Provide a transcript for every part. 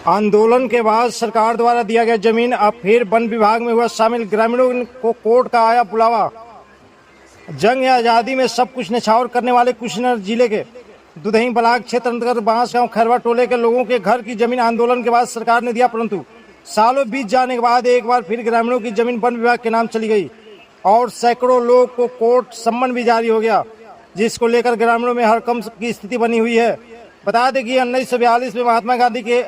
आंदोलन के बाद सरकार द्वारा दिया गया जमीन अब फिर वन विभाग में हुआ शामिल। ग्रामीणों को कोर्ट का आया बुलावा। जंग या आज़ादी में सब कुछ न्यौछावर करने वाले कुशीनगर जिले के दुधही ब्लॉक क्षेत्र अंतर्गत बांसगांव खैरवा टोले के लोगों के घर की जमीन आंदोलन के बाद सरकार ने दिया, परंतु सालों बीत जाने के बाद एक बार फिर ग्रामीणों की जमीन वन विभाग के नाम चली गई और सैकड़ों लोग को कोर्ट सम्मन भी जारी हो गया, जिसको लेकर ग्रामीणों में हड़कंप की स्थिति बनी हुई है। बता दें कि 1942 में महात्मा गांधी के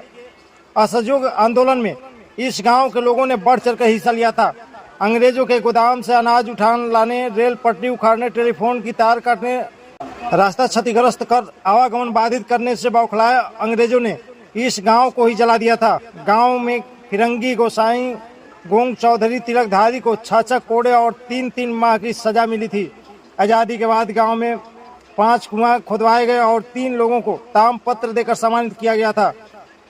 असहयोग आंदोलन में इस गांव के लोगों ने बढ़ चढ़कर हिस्सा लिया था। अंग्रेजों के गोदाम से अनाज उठाने लाने, रेल पटरी उखाड़ने, टेलीफोन की तार काटने, रास्ता क्षतिग्रस्त कर आवागमन बाधित करने से बौखलाए अंग्रेजों ने इस गांव को ही जला दिया था। गांव में फिरंगी, गोसाई, गोंग चौधरी, तिलकधारी को 6 कोड़े और 3 माह की सजा मिली थी। आज़ादी के बाद गांव में 5 कुआं खुदवाए गए और 3 लोगों को ताम पत्र देकर सम्मानित किया गया था।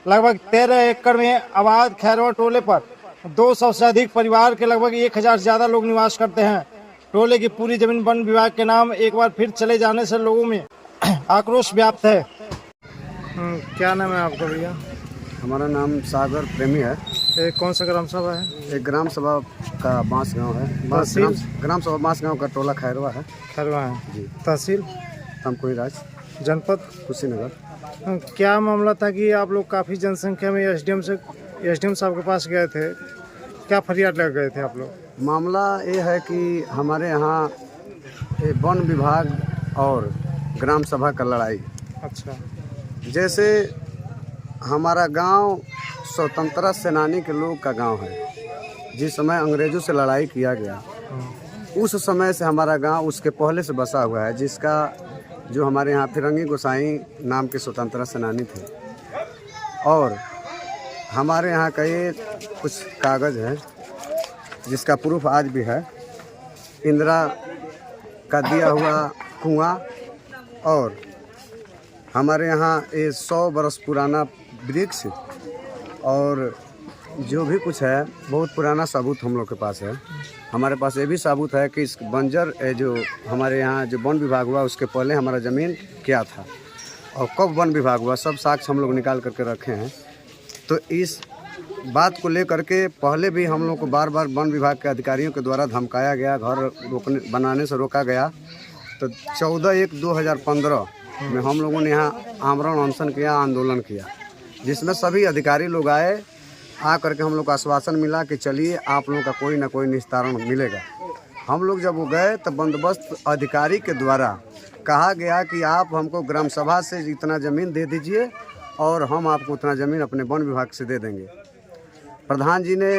लगभग 13 एकड़ में आबाद खैरवा टोले पर 200 से अधिक परिवार के लगभग 1000 से ज्यादा लोग निवास करते हैं। टोले की पूरी जमीन वन विभाग के नाम एक बार फिर चले जाने से लोगों में आक्रोश व्याप्त है। क्या नाम है आपका भैया? हमारा नाम सागर प्रेमी है। कौन सा ग्राम सभा है? एक ग्राम सभा का बांसगांव है। ग्राम सभा बांसगांव का टोला खैरवा है। खैरवा है जी। तहसील तमकुही राज, जनपद कुशीनगर। क्या मामला था कि आप लोग काफ़ी जनसंख्या में एसडीएम साहब के पास गए थे, क्या फरियाद लग गए थे आप लोग? मामला ये है कि हमारे यहाँ वन विभाग और ग्राम सभा का लड़ाई। अच्छा। जैसे हमारा गांव स्वतंत्रता सेनानी के लोग का गांव है। जिस समय अंग्रेजों से लड़ाई किया गया उस समय से हमारा गांव उसके पहले से बसा हुआ है, जिसका जो हमारे यहाँ फिरंगी गोसाई नाम के स्वतंत्रता सेनानी थे। और हमारे यहाँ का ये कुछ कागज़ है जिसका प्रूफ आज भी है। इंदिरा का दिया हुआ कुआं और हमारे यहाँ ये 100 बरस पुराना वृक्ष और जो भी कुछ है बहुत पुराना सबूत हम लोग के पास है। हमारे पास ये भी सबूत है कि इस बंजर जो हमारे यहाँ जो वन विभाग हुआ उसके पहले हमारा ज़मीन क्या था और कब वन विभाग हुआ, सब साक्ष्य हम लोग निकाल करके रखे हैं। तो इस बात को लेकर के पहले भी हम लोग को बार बार वन विभाग के अधिकारियों के द्वारा धमकाया गया, घर बनाने से रोका गया। तो 14/1/2015 में हम लोगों ने यहाँ आमरण अनशन किया, आंदोलन किया, जिसमें सभी अधिकारी लोग आए। आ करके हम लोग को आश्वासन मिला कि चलिए आप लोगों का कोई ना कोई निस्तारण मिलेगा। हम लोग जब वो गए तो बंदोबस्त अधिकारी के द्वारा कहा गया कि आप हमको ग्राम सभा से इतना ज़मीन दे दीजिए और हम आपको उतना ज़मीन अपने वन विभाग से दे देंगे। प्रधान जी ने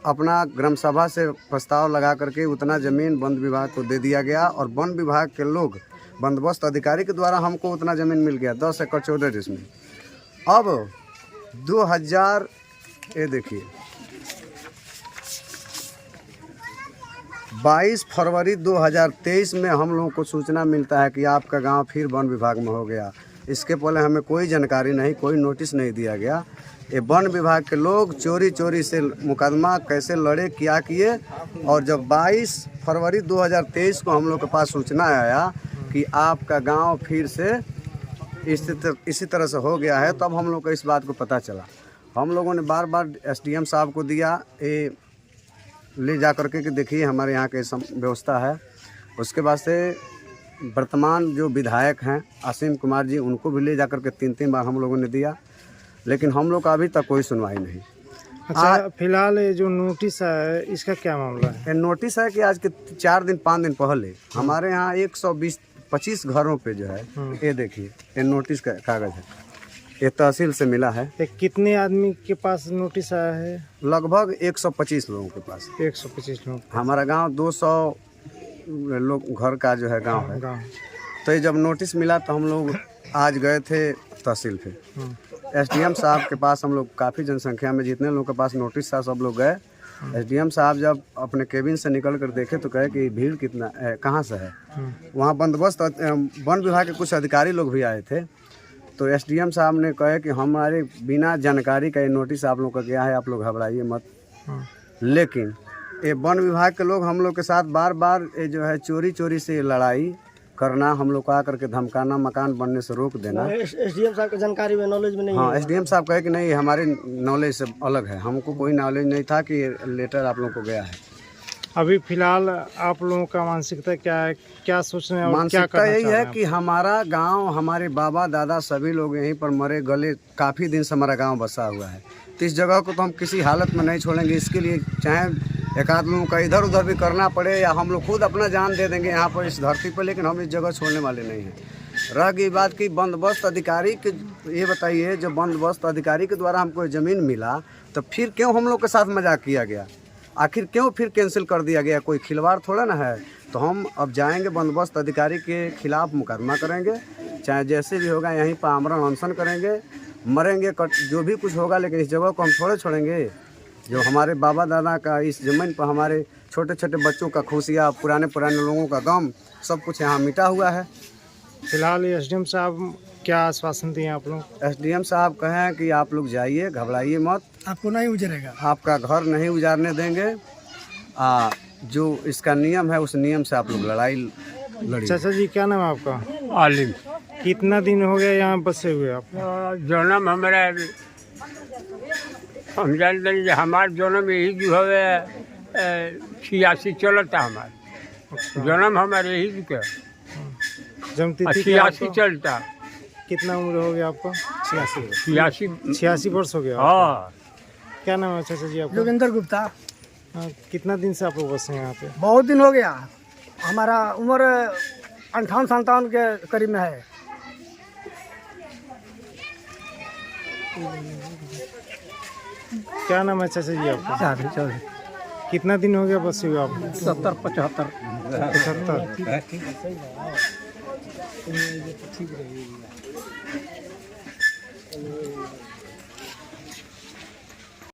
अपना ग्राम सभा से प्रस्ताव लगा करके उतना ज़मीन वन विभाग को दे दिया गया और वन विभाग के लोग बंदोबस्त अधिकारी के द्वारा हमको उतना ज़मीन मिल गया 10 एकड़ 14 डिसमिल। अब 2000 ये देखिए 22 फरवरी 2023 में हम लोगों को सूचना मिलता है कि आपका गांव फिर वन विभाग में हो गया। इसके पहले हमें कोई जानकारी नहीं, कोई नोटिस नहीं दिया गया। ये वन विभाग के लोग चोरी से मुकदमा कैसे लड़े, क्या किए। और जब 22 फरवरी 2023 को हम लोग के पास सूचना आया कि आपका गांव फिर से इसी तरह से हो गया है, तब हम लोग को इस बात को पता चला। हम लोगों ने बार बार एसडीएम साहब को दिया, ये ले जा करके कि देखिए हमारे यहाँ के व्यवस्था है। उसके बाद से वर्तमान जो विधायक हैं असीम कुमार जी, उनको भी ले जा करके 3 बार हम लोगों ने दिया, लेकिन हम लोग का अभी तक कोई सुनवाई नहीं। अच्छा, फिलहाल ये जो नोटिस है इसका क्या मामला है? नोटिस है कि आज के 4-5 दिन पहले हमारे यहाँ 120-25 घरों पे जो है, ये देखिए ये नोटिस का कागज़ है, ये तहसील से मिला है। कितने आदमी के पास नोटिस आया है? लगभग 125 लोगों के पास। 125 लोग। हमारा हमारा गांव 200 लोग घर का जो है गांव है। तो ये जब नोटिस मिला तो हम लोग आज गए थे तहसील पे। एसडीएम साहब के पास हम लोग काफ़ी जनसंख्या में जितने लोगों के पास नोटिस था सब लोग गए। एसडीएम साहब जब अपने केबिन से निकल कर देखे तो कहे कि भीड़ कितना है, कहाँ से है। वहाँ बंदोबस्त वन विभाग के कुछ अधिकारी लोग भी आए थे। तो एसडीएम साहब ने कहे कि हमारे बिना जानकारी का ये नोटिस आप लोग का गया है, आप लोग घबराइए मत। लेकिन ये वन विभाग के लोग हम लोग के साथ बार बार ये जो है चोरी से लड़ाई करना, हम लोग को आकर के धमकाना, मकान बनने से रोक देना। एसडीएम साहब की जानकारी में, नॉलेज में नहीं हाँ, है। एसडीएम साहब कहे कि नहीं हमारे नॉलेज से अलग है, हमको कोई नॉलेज नहीं था कि ये लेटर आप लोगों को गया है। अभी फिलहाल आप लोगों का मानसिकता क्या है, क्या सोच रहे हैं और क्या मानसिकता करना यही चाह रहे है हैं कि हमारा गांव, हमारे बाबा दादा सभी लोग यहीं पर मरे गले, काफ़ी दिन से हमारा गांव बसा हुआ है। तो इस जगह को तो हम किसी हालत में नहीं छोड़ेंगे। इसके लिए चाहे एक आध लोगों का इधर उधर भी करना पड़े या हम लोग खुद अपना जान दे देंगे यहाँ पर इस धरती पर, लेकिन हम इस जगह छोड़ने वाले नहीं हैं। रह गई बात कि बंदोबस्त अधिकारी के, ये बताइए जब बंदोबस्त अधिकारी के द्वारा हमको ज़मीन मिला तो फिर क्यों हम लोग के साथ मजाक किया गया, आखिर क्यों फिर कैंसिल कर दिया गया? कोई खिलवाड़ थोड़ा ना है। तो हम अब जाएंगे, बंदोबस्त अधिकारी के खिलाफ मुकदमा करेंगे, चाहे जैसे भी होगा यहीं पर आमरण अनशन करेंगे, मरेंगे जो भी कुछ होगा, लेकिन इस जगह को हम थोड़े छोड़ेंगे। जो हमारे बाबा दादा का इस ज़मीन पर, हमारे छोटे छोटे बच्चों का खुशियाँ, पुराने लोगों का गम, सब कुछ यहाँ मिटा हुआ है। फिलहाल एसडीएम साहब क्या आश्वासन दिए आप लोग? एसडीएम साहब कहें कि आप लोग जाइए, घबराइए मत, आपको नहीं उजरेगा, आपका घर नहीं उजाड़ने देंगे। जो इसका नियम है उस नियम से आप लोग लड़ाई लड़िए। चाचा जी क्या नाम है आपका? आलिम। कितना दिन हो गया यहाँ बसे हुए आप? जन्म हमारा, हम जानते हैं हमार जन्म यही जो है 86 चलता, हमारा जन्म हमारे यही के जमतिथि 86 चलता। कितना उम्र हो गया आपका? 86 वर्ष हो गया। हाँ। क्या नाम है चाचा जी आपका? जोगिंदर गुप्ता। कितना दिन से आप लोग बसे हैं यहाँ पे? बहुत दिन हो गया, हमारा उम्र 58-57 के करीब में है। क्या नाम है चाचा जी आपका? कितना दिन हो गया बसे हुए आपको? 70-75। 75।